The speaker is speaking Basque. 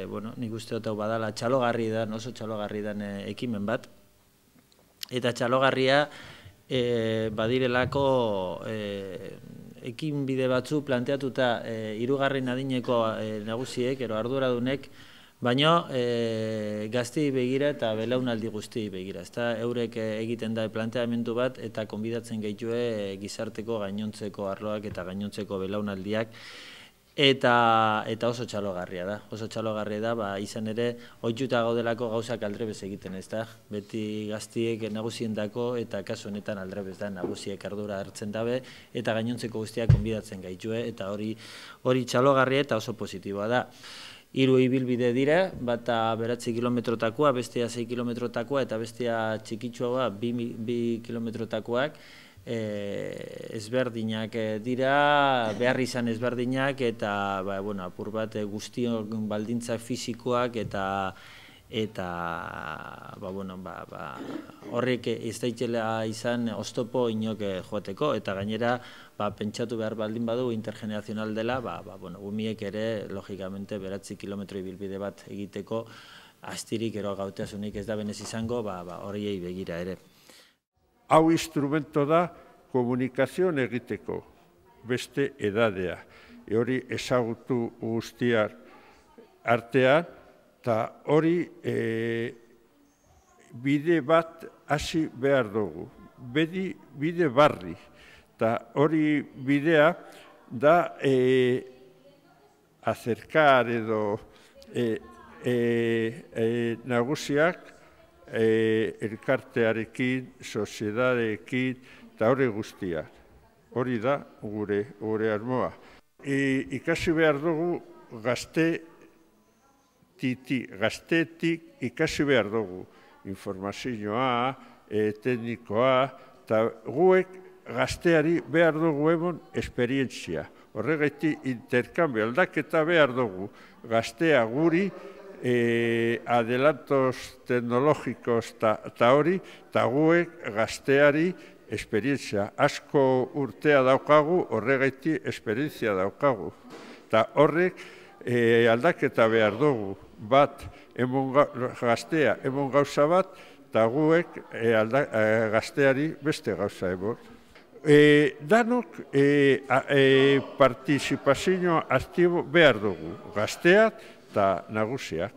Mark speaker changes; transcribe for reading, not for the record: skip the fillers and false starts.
Speaker 1: Bueno, nik uste dut hau badala txalogarri da, oso txalogarri den ekimen bat. Eta txalogarria badirelako ekinbide batzu planteatuta hirugarren adineko nagusiek, ero arduradunek, baino gaztei begira eta belaunaldi guztiei begira. Eurek egiten da planteamendu bat eta konbidatzen gaitue gizarteko gainontzeko arloak eta gainontzeko belaunaldiak. Eta oso txalogarria da. Oso txalogarria da, izan ere, ohituta gaudelako gauzak aldrebez egiten, ez da? Beti gaztiek nagusiendako eta kasu honetan aldrebez da, nagusiek ardura hartzen dabe eta gainontzeko guztiak konbidatzen gaitue, eta hori txalogarria eta oso positiboa da. 3 ibilbide dira, bata 9 kilometrotakoa, bestea 6 kilometrotakoa eta bestea txikitxoa 2 kilometrotakoak, ezberdinak dira, behar izan ezberdinak eta apur bat guztion baldintza fisikoak eta horrek ez daitela izan oztopo inok joateko, eta gainera pentsatu behar baldin badu intergenerazional dela, umiek ere logikamente 9 kilometro ibilbide bat egiteko astirik ero gautasunik ez da benez izango, horiei begira ere.
Speaker 2: Hau instrumento da komunikazioan egiteko, beste edadea. Hori ezagutu guztiak artean, eta hori bide bat hasi behar dugu. Bide barri. Eta hori bidea da acercar edo nagusiak elkartearekin, soziedadeekin, eta hori guztia. Hori da gure asmoa. Ikasi behar dugu gaztetik ikasi behar dugu. Informazioa, teknikoa, eta guek gazteari behar dugu emon esperientzia. Horregatik interkambio aldaketa behar dugu. Gaztea guri, adelantos teknologikos eta hori, eta guek gazteari esperientzia. Asko urtea daukagu, horregatik esperientzia daukagu. Eta horrek aldaketa behar dugu. Bat, gaztea emon gauza bat, eta guek gazteari beste gauza emon. Danok partizipazio aktibo behar dugu, gazteak eta nagusiak.